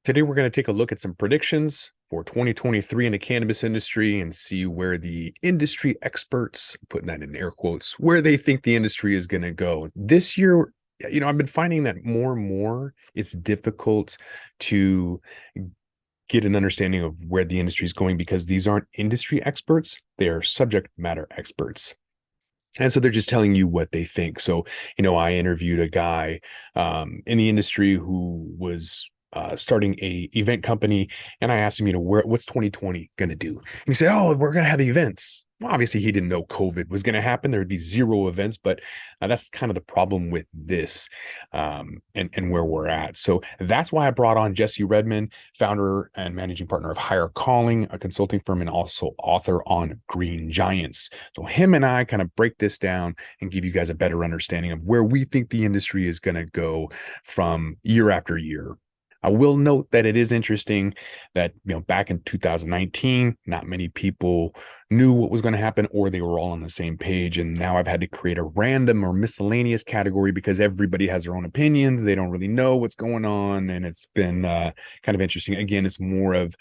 Today, we're going to take a look at some predictions for 2023 in the cannabis industry and see where the industry experts, putting that in air quotes, where they think the industry is going to go. This year, I've been finding that more and more it's difficult to get an understanding of where the industry is going because these aren't industry experts, they are subject matter experts. And so they're just telling you what they think. So, I interviewed a guy in the industry who was starting a event company, and I asked him, what's 2020 going to do? And he said, "Oh, we're going to have events." Well, obviously, he didn't know COVID was going to happen. There would be zero events, but that's kind of the problem with this and where we're at. So that's why I brought on Jesse Redmond, founder and managing partner of Higher Calling, a consulting firm, and also author on Green Giants. So him and I kind of break this down and give you guys a better understanding of where we think the industry is going to go from year after year. I will note that it is interesting that, back in 2019, not many people knew what was going to happen, or they were all on the same page. And now I've had to create a random or miscellaneous category because everybody has their own opinions. They don't really know what's going on. And it's been kind of interesting. Again, it's more of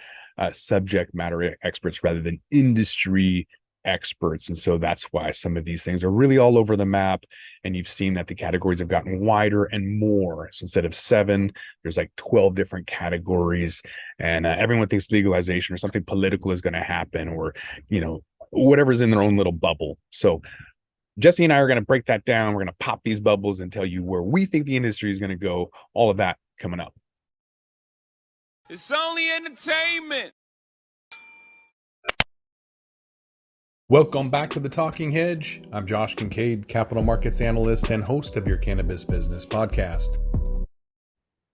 subject matter experts rather than industry experts. And so that's why some of these things are really all over the map. And you've seen that the categories have gotten wider and more. So instead of 7, there's like 12 different categories. And everyone thinks legalization or something political is going to happen, or, whatever's in their own little bubble. So Jesse and I are going to break that down. We're going to pop these bubbles and tell you where we think the industry is going to go. All of that coming up. It's only entertainment. Welcome back to the Talking Hedge. I'm Josh Kincaid, capital markets analyst and host of your Cannabis Business Podcast.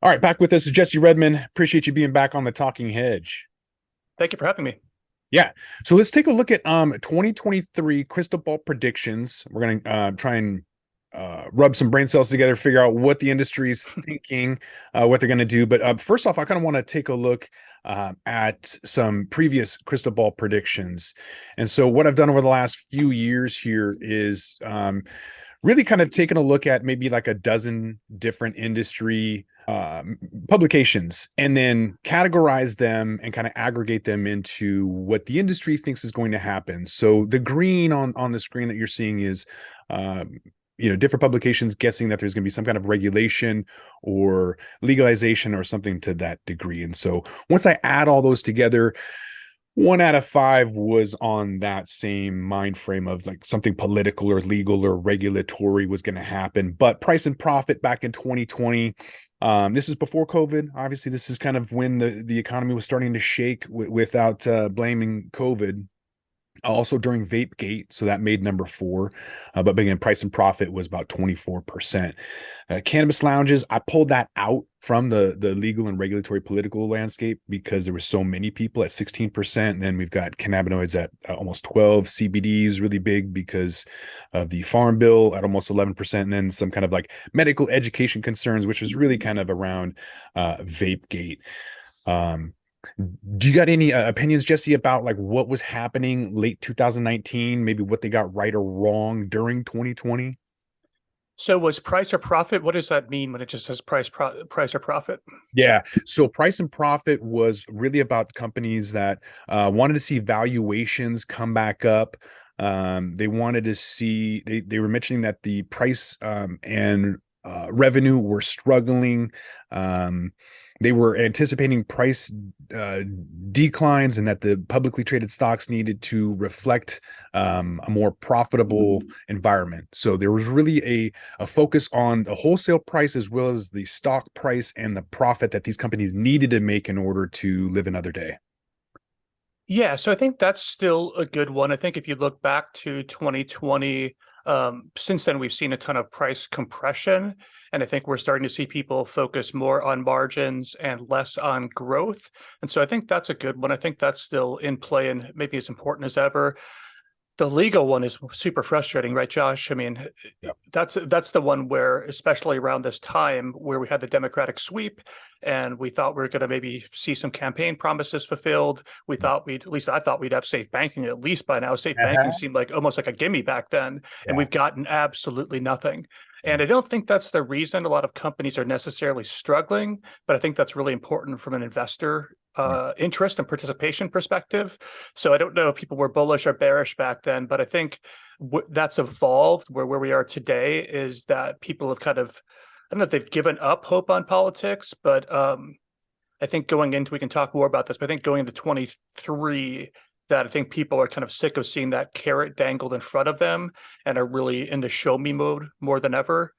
All right, back with us is Jesse Redmond. Appreciate you being back on the Talking Hedge. Thank you for having me. Yeah. So let's take a look at 2023 crystal ball predictions. We're going to try and rub some brain cells together, figure out what the industry is thinking, what they're going to do. But first off, I kind of want to take a look at some previous crystal ball predictions. And so what I've done over the last few years here is really kind of taking a look at maybe like a dozen different industry publications and then categorize them and kind of aggregate them into what the industry thinks is going to happen. So the green on the screen that you're seeing is different publications guessing that there's going to be some kind of regulation or legalization or something to that degree. And so once I add all those together, 1 out of 5 was on that same mind frame of like something political or legal or regulatory was going to happen. But price and profit back in 2020, this is before COVID. Obviously, this is kind of when the economy was starting to shake without blaming COVID. Also during Vapegate, so that made number 4. But again, price and profit was about 24%. Cannabis lounges, I pulled that out from the legal and regulatory political landscape because there were so many people at 16%. And then we've got cannabinoids at almost 12. CBD is really big because of the farm bill at almost 11%. And then some kind of like medical education concerns, which was really kind of around Vapegate. Do you got any opinions, Jesse, about like what was happening late 2019, maybe what they got right or wrong during 2020? So was price or profit? What does that mean when it just says price or profit? Yeah. So price and profit was really about companies that wanted to see valuations come back up. They wanted to see, they were mentioning that the price and revenue were struggling. They were anticipating price declines and that the publicly traded stocks needed to reflect a more profitable environment. So there was really a focus on the wholesale price as well as the stock price and the profit that these companies needed to make in order to live another day. Yeah, so I think that's still a good one. I think if you look back to 2020, since then we've seen a ton of price compression, and I think we're starting to see people focus more on margins and less on growth. And so I think that's a good one. I think that's still in play and maybe as important as ever. The legal one is super frustrating, right, Josh? I mean, Yep. That's the one where, especially around this time where we had the Democratic sweep and we thought we were going to maybe see some campaign promises fulfilled. We thought at least I thought we'd have safe banking at least by now. Safe banking seemed like almost like a gimme back then, and we've gotten absolutely nothing. And I don't think that's the reason a lot of companies are necessarily struggling, but I think that's really important from an investor interest and participation perspective. So I don't know if people were bullish or bearish back then, but I think that's evolved where we are today is that people have kind of, I don't know if they've given up hope on politics, but I think going into, we can talk more about this, but I think going into 23, that I think people are kind of sick of seeing that carrot dangled in front of them and are really in the show me mode more than ever.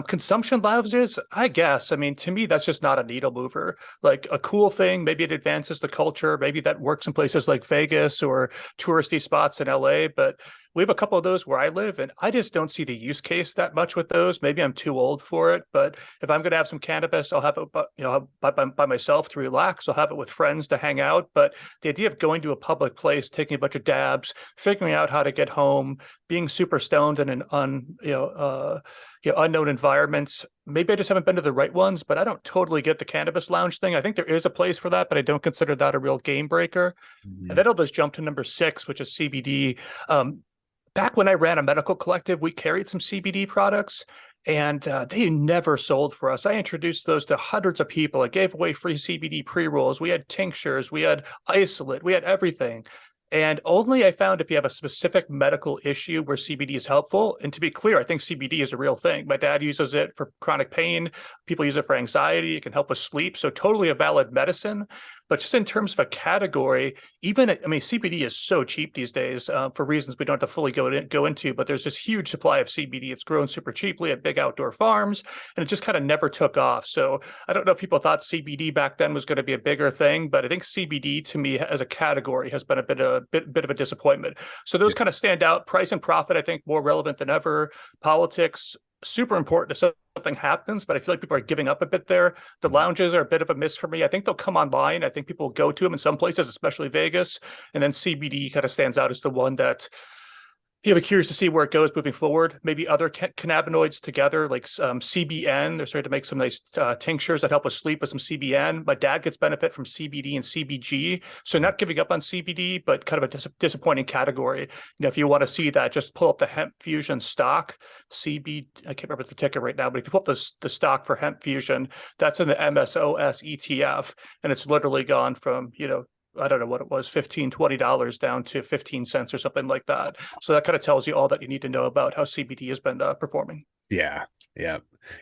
Consumption lounges, I guess. I mean, to me, that's just not a needle mover. Like a cool thing, maybe it advances the culture. Maybe that works in places like Vegas or touristy spots in LA. But we have a couple of those where I live, and I just don't see the use case that much with those. Maybe I'm too old for it, but if I'm going to have some cannabis, I'll have it, by myself to relax. I'll have it with friends to hang out. But the idea of going to a public place, taking a bunch of dabs, figuring out how to get home, being super stoned in an unknown environments. Maybe I just haven't been to the right ones, but I don't totally get the cannabis lounge thing. I think there is a place for that, but I don't consider that a real game breaker. Mhm. And then I'll just jump to number 6, which is CBD. Back when I ran a medical collective, we carried some CBD products, and they never sold for us. I introduced those to hundreds of people. I gave away free CBD pre-rolls. We had tinctures, we had isolate, we had everything. And only I found if you have a specific medical issue where CBD is helpful. And to be clear, I think CBD is a real thing. My dad uses it for chronic pain. People use it for anxiety. It can help with sleep. So totally a valid medicine. But just in terms of a category, CBD is so cheap these days for reasons we don't have to fully go into, but there's this huge supply of CBD. It's grown super cheaply at big outdoor farms, and it just kind of never took off. So I don't know if people thought CBD back then was going to be a bigger thing, but I think CBD to me as a category has been a bit of a disappointment. So those kind of stand out. Price and profit, I think, more relevant than ever. Politics, super important if something happens, but I feel like people are giving up a bit there. The lounges are a bit of a miss for me. I think they'll come online. I think people will go to them in some places, especially Vegas. And then CBD kind of stands out as the one that be curious to see where it goes moving forward. Maybe other cannabinoids together, like CBN. They're starting to make some nice tinctures that help with sleep with some CBN. My dad gets benefit from CBD and CBG. So not giving up on CBD, but kind of a disappointing category. If you want to see that, just pull up the Hemp Fusion stock. I can't remember the ticker right now, but if you pull up the stock for Hemp Fusion, that's in the MSOS ETF. And it's literally gone from, I don't know what it was, $15-$20 down to 15 cents or something like that. So that kind of tells you all that you need to know about how CBD has been performing. Yeah.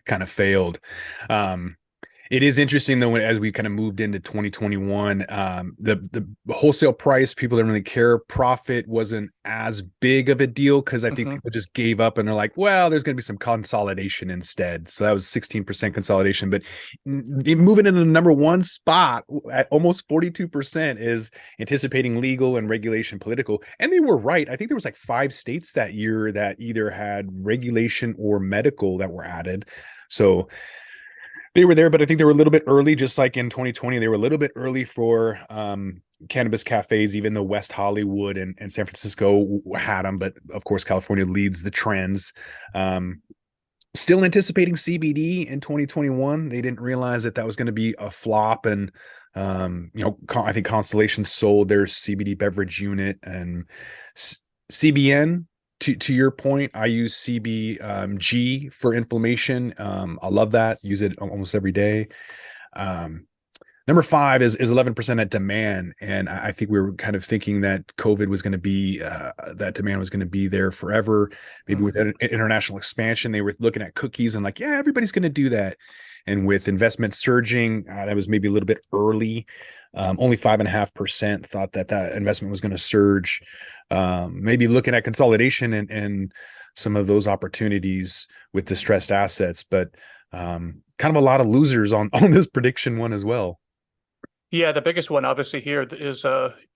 Kind of failed. It is interesting though, as we kind of moved into 2021, the wholesale price, people didn't really care. Profit wasn't as big of a deal because I think people just gave up and they're like, well, there's going to be some consolidation instead. So that was 16% consolidation. But moving into the number one spot at almost 42% is anticipating legal and regulation political. And they were right. I think there was like 5 states that year that either had regulation or medical that were added. So they were there, but I think they were a little bit early, just like in 2020, they were a little bit early for cannabis cafes, even though West Hollywood and San Francisco had them. But of course, California leads the trends. Still anticipating CBD in 2021. They didn't realize that was going to be a flop. And, I think Constellation sold their CBD beverage unit and CBN. To your point, I use CBG for inflammation. I love that. Use it almost every day. Number 5 is 11% at demand. And I think we were kind of thinking that COVID was going to be, that demand was going to be there forever. Maybe with international expansion, they were looking at cookies and like, yeah, everybody's going to do that. And with investment surging, that was maybe a little bit early. Only 5.5% thought that investment was going to surge. Maybe looking at consolidation and some of those opportunities with distressed assets, but kind of a lot of losers on this prediction one as well. Yeah, the biggest one obviously here is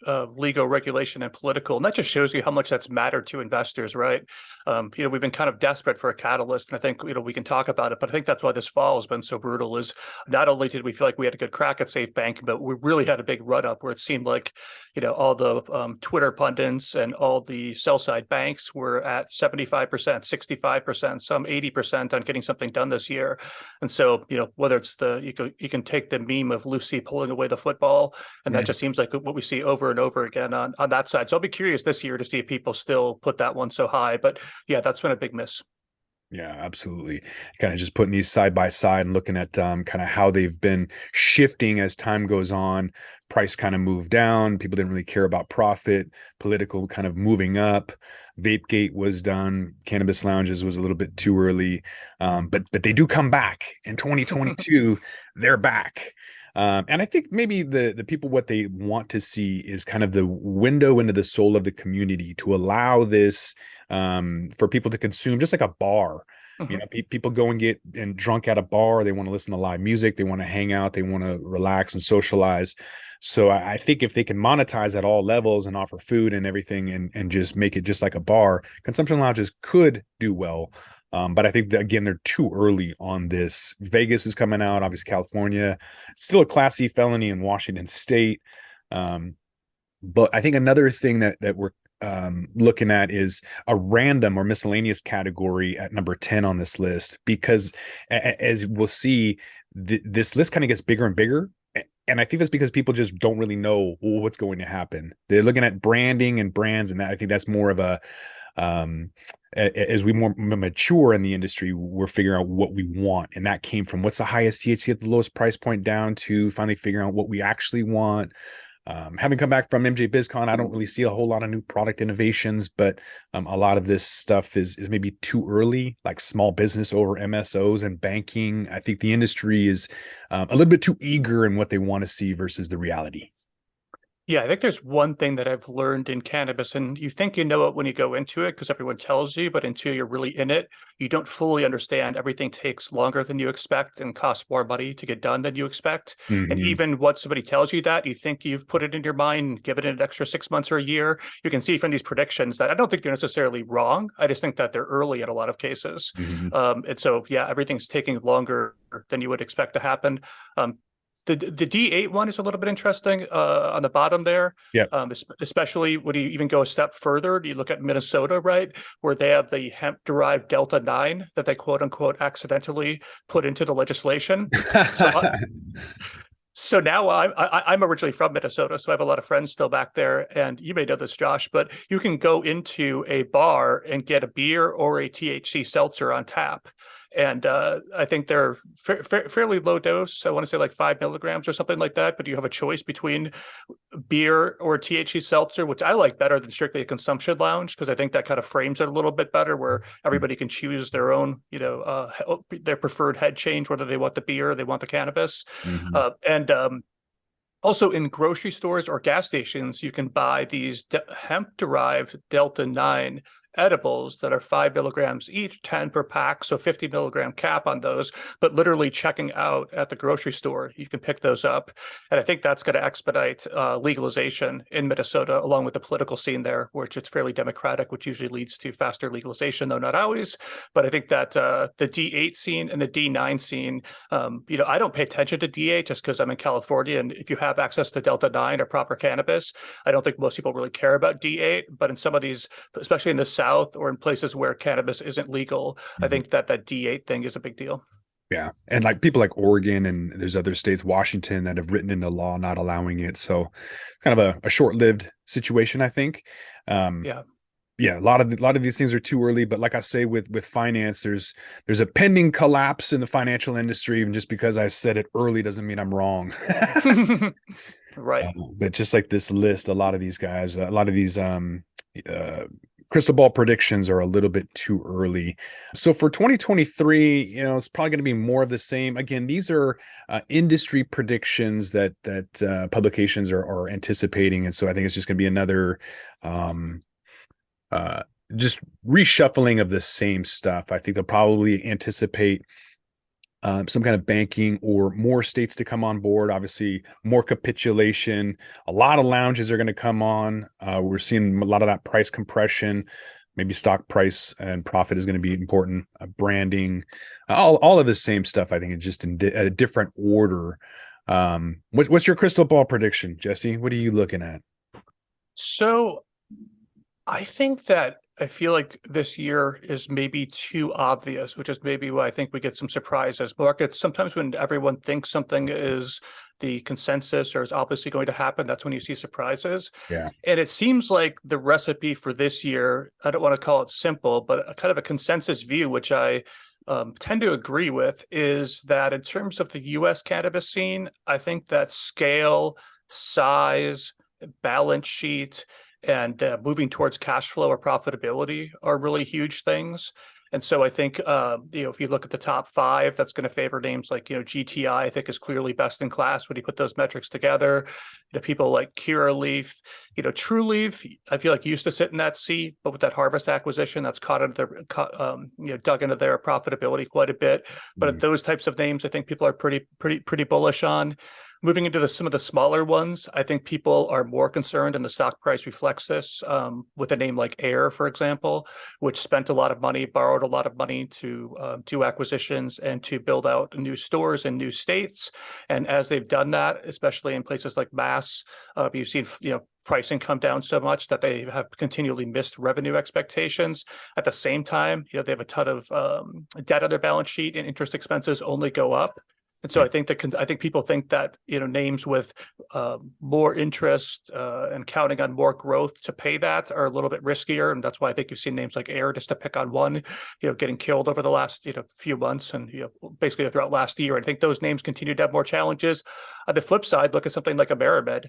legal regulation and political, and that just shows you how much that's mattered to investors, right? We've been kind of desperate for a catalyst, and I think we can talk about it, but I think that's why this fall has been so brutal. Is not only did we feel like we had a good crack at safe banking, but we really had a big run up where it seemed like all the Twitter pundits and all the sell side banks were at 75%, 65%, some 80% on getting something done this year, and so whether it's you can take the meme of Lucy pulling away the football, and that just seems like what we see over and over again on that side. So I'll be curious this year to see if people still put that one so high. But yeah, that's been a big miss. Yeah, absolutely. Kind of just putting these side by side and looking at kind of how they've been shifting as time goes on. Price kind of moved down. People didn't really care about profit. Political kind of moving up. Vapegate was done. Cannabis lounges was a little bit too early, but they do come back in 2022. They're back. And I think maybe the people, what they want to see is kind of the window into the soul of the community to allow this for people to consume, just like a bar. You know, people go and get drunk at a bar. They want to listen to live music. They want to hang out. They want to relax and socialize. So I think if they can monetize at all levels and offer food and everything and just make it just like a bar, consumption lounges could do well. But I think that, again, they're too early on this. Vegas is coming out, obviously California, still a Class C felony in Washington State. But I think another thing that we're looking at is a random or miscellaneous category at number 10 on this list, because as we'll see, this list kind of gets bigger and bigger. And I think that's because people just don't really know what's going to happen. They're looking at branding and brands, and that, I think that's more of a as we more mature in the industry, we're figuring out what we want. And that came from what's the highest THC at the lowest price point down to finally figuring out what we actually want. Having come back from MJ BizCon, I don't really see a whole lot of new product innovations, but a lot of this stuff is maybe too early, like small business over MSOs and banking. I think the industry is a little bit too eager in what they want to see versus the reality. Yeah, I think there's one thing that I've learned in cannabis, and you think you know it when you go into it because everyone tells you, but until you're really in it, you don't fully understand. Everything takes longer than you expect and costs more money to get done than you expect. And even what somebody tells you that, you think you've put it in your mind, given it an extra 6 months or a year, you can see from these predictions that I don't think they're necessarily wrong. I just think that they're early in a lot of cases. And so, yeah, everything's taking longer than you would expect to happen. The D8 one is a little bit interesting on the bottom there. Yeah. Especially when you even go a step further, you look at Minnesota, right, where they have the hemp-derived Delta 9 that they quote unquote accidentally put into the legislation. So now I'm originally from Minnesota, so I have a lot of friends still back there, and you may know this, Josh, but you can go into a bar and get a beer or a THC seltzer on tap. And I think they're fairly low dose. I want to say like 5 milligrams or something like that. But you have a choice between beer or THC seltzer, which I like better than strictly a consumption lounge, because I think that kind of frames it a little bit better, where everybody can choose their own, their preferred head change, whether they want the beer or they want the cannabis. Also in grocery stores or gas stations, you can buy these hemp-derived Delta 9 edibles that are 5 milligrams each, 10 per pack, so 50 milligram cap on those. But literally checking out at the grocery store, you can pick those up. And I think that's going to expedite legalization in Minnesota, along with the political scene there, which it's fairly democratic, which usually leads to faster legalization, though not always. But I think that the D8 scene and the D9 scene, I don't pay attention to D8 just because I'm in California. And if you have access to Delta 9 or proper cannabis, I don't think most people really care about D8. But in some of these, especially in the South or in places where cannabis isn't legal, I think that D8 thing is a big deal. Yeah. And like people like Oregon and there's other states, Washington, that have written into law not allowing it. So kind of a short-lived situation, I think. Yeah, a lot of these things are too early, but like I say with finance, there's a pending collapse in the financial industry. Even just because I said it early doesn't mean I'm wrong. Right. But just like this list, a lot of these guys, a lot of these crystal ball predictions are a little bit too early. So for 2023, it's probably going to be more of the same. Again, these are industry predictions that publications are anticipating, and so I think it's just going to be another just reshuffling of the same stuff. I think they'll probably anticipate some kind of banking or more states to come on board. Obviously, more capitulation. A lot of lounges are going to come on. We're seeing a lot of that price compression. Maybe stock price and profit is going to be important. Branding, all of the same stuff. I think it's just at a different order. What's your crystal ball prediction, Jesse? What are you looking at? So I think that I feel like this year is maybe too obvious, which is maybe why I think we get some surprise as markets. Sometimes when everyone thinks something is the consensus or is obviously going to happen, that's when you see surprises. Yeah. And it seems like the recipe for this year, I don't want to call it simple, but a kind of a consensus view, which I tend to agree with, is that in terms of the US cannabis scene, I think that scale, size, balance sheet, and moving towards cash flow or profitability are really huge things. And so I think, if you look at the top five, that's going to favor names like, GTI, I think is clearly best in class when you put those metrics together. People like Curaleaf, Trulieve, I feel like used to sit in that seat, but with that Harvest acquisition, that's dug into their profitability quite a bit. But those types of names, I think people are pretty bullish on. Moving into some of the smaller ones, I think people are more concerned, and the stock price reflects this, with a name like Air, for example, which spent a lot of money, borrowed a lot of money to do acquisitions and to build out new stores in new states. And as they've done that, especially in places like Mass, you've seen, pricing come down so much that they have continually missed revenue expectations. At the same time, they have a ton of debt on their balance sheet, and interest expenses only go up. And so I think people think that, names with more interest and counting on more growth to pay that are a little bit riskier. And that's why I think you've seen names like Air, just to pick on one, getting killed over the last, few months and, basically throughout last year. I think those names continue to have more challenges. On the flip side, look at something like a Amerimed,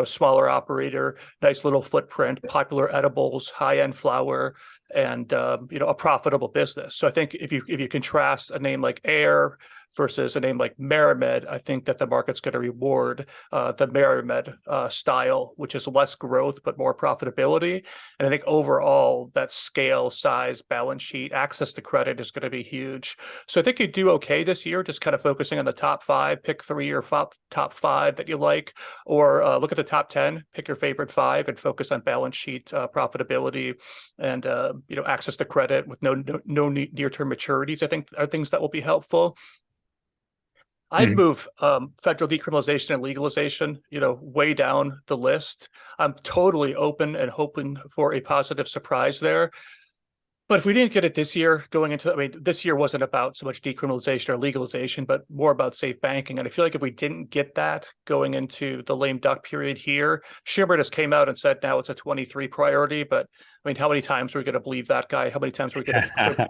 smaller operator, nice little footprint, popular edibles, high-end flower, and, a profitable business. So I think if you contrast a name like Air versus a name like Maramed, I think that the market's going to reward the Maramed style, which is less growth but more profitability. And I think overall that scale, size, balance sheet, access to credit is going to be huge. So I think you do okay this year, just kind of focusing on the top five, pick three or top five that you like, or look at the top 10, pick your favorite five and focus on balance sheet profitability and access to credit with no near-term maturities, I think are things that will be helpful. I'd move federal decriminalization and legalization, way down the list. I'm totally open and hoping for a positive surprise there. But if we didn't get it this year, this year wasn't about so much decriminalization or legalization, but more about safe banking. And I feel like if we didn't get that going into the lame duck period here, Schumer just came out and said now it's a 23 priority. But how many times are we going to believe that guy? How many times are we going to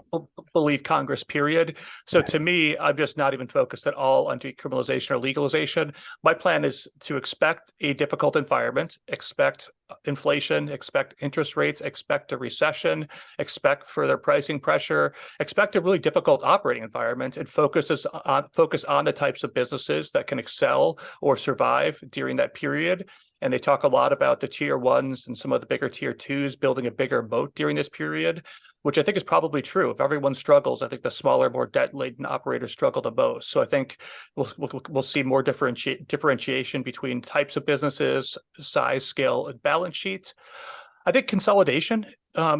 believe Congress, period? So to me, I'm just not even focused at all on decriminalization or legalization. My plan is to expect a difficult environment, expect inflation, expect interest rates, expect a recession, expect further pricing pressure, expect a really difficult operating environment, and focus on the types of businesses that can excel or survive during that period. And they talk a lot about the tier ones and some of the bigger tier twos building a bigger moat during this period, which I think is probably true. If everyone struggles, I think the smaller, more debt-laden operators struggle the most. So I think we'll see more differentiation between types of businesses, size, scale, and balance sheet. I think consolidation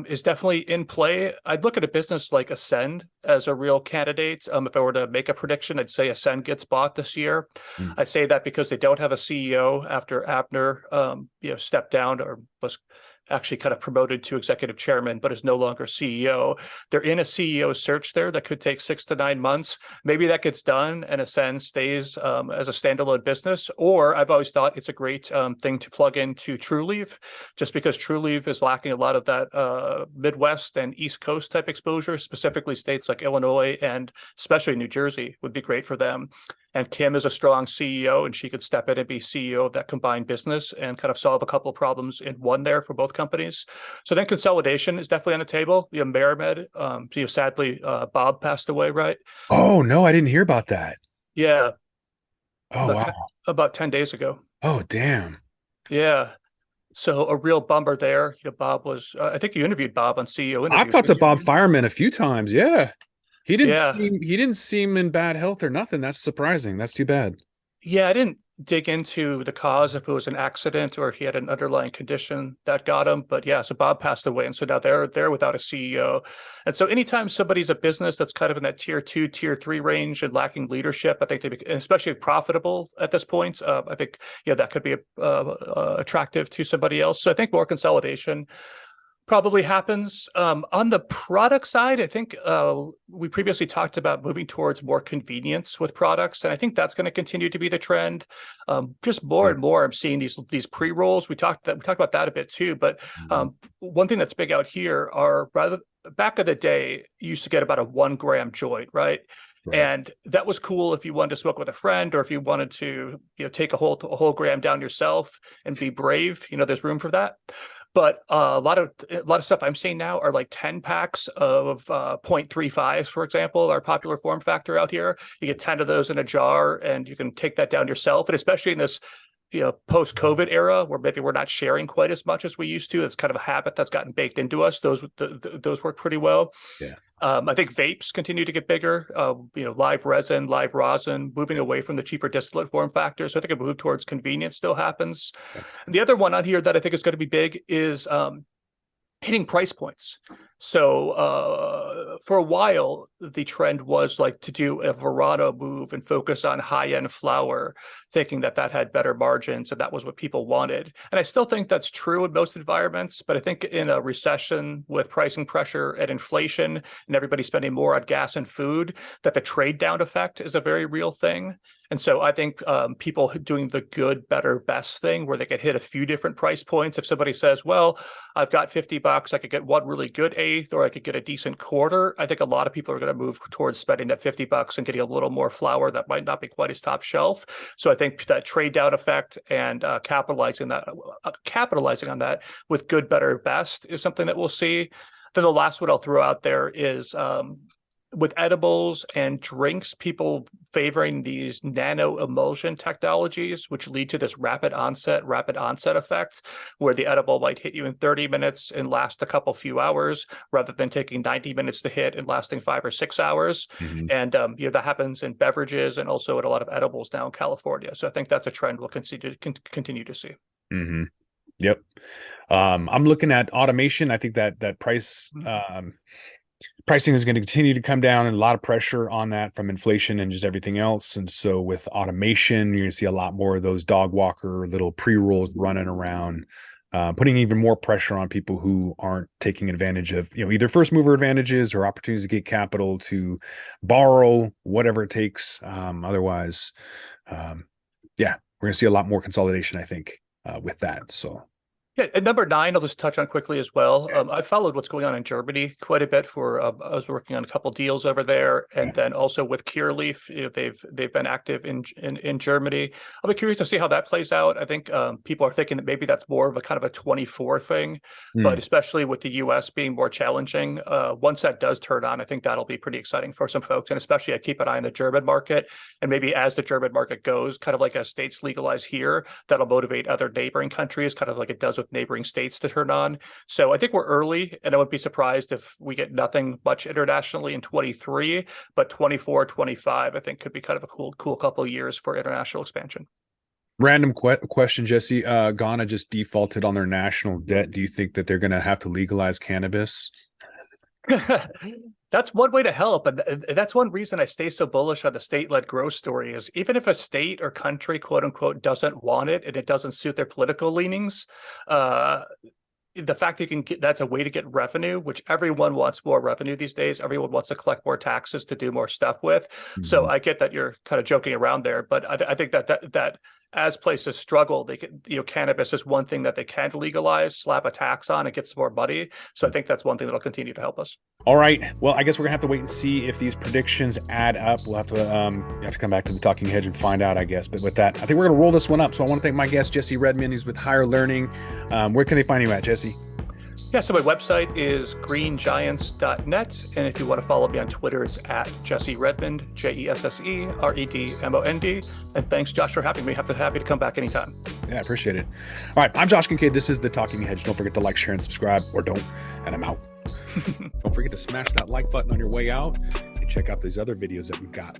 is definitely in play. I'd look at a business like Ascend as a real candidate. If I were to make a prediction, I'd say Ascend gets bought this year. I say that because they don't have a CEO after Abner, stepped down or was actually kind of promoted to executive chairman, but is no longer CEO. They're in a CEO search there that could take 6 to 9 months. Maybe that gets done and Ascend stays as a standalone business. Or I've always thought it's a great thing to plug into Trulieve, just because Trulieve is lacking a lot of that Midwest and East Coast type exposure, specifically states like Illinois and especially New Jersey would be great for them. And Kim is a strong CEO, and she could step in and be CEO of that combined business and kind of solve a couple of problems in one there for both companies. So then consolidation is definitely on the table. Maramed, sadly, Bob passed away, right? Oh, no, I didn't hear about that. Yeah. Oh, wow. About 10 days ago. Oh, damn. Yeah. So a real bummer there. Bob was, I think you interviewed Bob on CEO interviews. I've talked to Bob Fireman a few times. Yeah. He Yeah. didn't seem in bad health or nothing. That's surprising. That's too bad. Yeah, I didn't dig into the cause, if it was an accident or if he had an underlying condition that got him. But yeah, so Bob passed away. And so now they're without a CEO. And so anytime somebody's a business that's kind of in that tier 2, tier 3 range and lacking leadership, I think especially profitable at this point, I think, that could be attractive to somebody else. So I think more consolidation. probably happens. On the product side, I think we previously talked about moving towards more convenience with products, and I think that's going to continue to be the trend. Just more and more, I'm seeing these pre-rolls. We talked about that a bit too, but one thing that's big out here are back in the day, you used to get about a 1 gram joint, right? And that was cool if you wanted to smoke with a friend, or if you wanted to, take a whole gram down yourself and be brave. There's room for that. But a lot of stuff I'm seeing now are like 10 packs of 0.35s, for example, our popular form factor out here. You get 10 of those in a jar, and you can take that down yourself. And especially in this post-COVID era, where maybe we're not sharing quite as much as we used to. It's kind of a habit that's gotten baked into us. Those work pretty well. Yeah. I think vapes continue to get bigger. Live resin, live rosin, moving away from the cheaper distillate form factor. So I think a move towards convenience still happens. Yeah. And the other one on here that I think is going to be big is hitting price points. So for a while, the trend was like to do a Verano move and focus on high-end flower, thinking that had better margins, and that was what people wanted. And I still think that's true in most environments, but I think in a recession with pricing pressure and inflation and everybody spending more on gas and food, that the trade down effect is a very real thing. And so I think people doing the good, better, best thing, where they could hit a few different price points. If somebody says, well, I've got $50, I could get one really good eighth, or I could get a decent quarter, I think a lot of people are going to move towards spending that $50 and getting a little more flower that might not be quite as top shelf. So I think that trade down effect and capitalizing on that with good, better, best is something that we'll see. Then the last one I'll throw out there is with edibles and drinks, people favoring these nano emulsion technologies, which lead to this rapid onset effect, where the edible might hit you in 30 minutes and last a few hours, rather than taking 90 minutes to hit and lasting 5 or 6 hours. Mm-hmm. And that happens in beverages and also in a lot of edibles now in California. So I think that's a trend we'll continue to see. Mm-hmm. Yep. I'm looking at automation. I think that price pricing is going to continue to come down, and a lot of pressure on that from inflation and just everything else. And so with automation, you're going to see a lot more of those dog walker little pre-rolls running around, putting even more pressure on people who aren't taking advantage of, either first mover advantages or opportunities to get capital to borrow, whatever it takes. Otherwise, we're going to see a lot more consolidation, I think, with that. So. Yeah, and number 9, I'll just touch on quickly as well. I followed what's going on in Germany quite a bit. I was working on a couple deals over there, and then also with Cureleaf, they've been active in Germany. I'll be curious to see how that plays out. I think people are thinking that maybe that's more of a kind of a 24 thing, but especially with the U.S. being more challenging, once that does turn on, I think that'll be pretty exciting for some folks. And especially I keep an eye on the German market, and maybe as the German market goes, kind of like as states legalize here, that'll motivate other neighboring countries, kind of like it does with neighboring states, to turn on. So I think we're early, and I wouldn't be surprised if we get nothing much internationally in 23, but 24, 25, I think could be kind of a cool couple of years for international expansion. Random question, Jesse. Ghana just defaulted on their national debt. Do you think that they're going to have to legalize cannabis? That's one way to help. And that's one reason I stay so bullish on the state-led growth story, is even if a state or country, quote unquote, doesn't want it and it doesn't suit their political leanings, the fact that you can get, that's a way to get revenue, which everyone wants more revenue these days. Everyone wants to collect more taxes to do more stuff with. Mm-hmm. So I get that you're kind of joking around there, but I think that as places struggle, they can, cannabis is one thing that they can legalize, slap a tax on, and get some more money. So I think that's one thing that'll continue to help us. All right. Well, I guess we're gonna have to wait and see if these predictions add up. We'll have to come back to the Talking Hedge and find out, I guess. But with that, I think we're gonna roll this one up. So I want to thank my guest, Jesse Redmond, who's with Higher Learning. Where can they find you at, Jesse? Yeah, so my website is greengiants.net. And if you want to follow me on Twitter, it's at Jesse Redmond, JESSEREDMOND. And thanks, Josh, for having me. Happy to come back anytime. Yeah, I appreciate it. All right, I'm Josh Kincaid. This is the Talking Hedge. Don't forget to like, share, and subscribe, or don't, and I'm out. Don't forget to smash that like button on your way out and check out these other videos that we've got.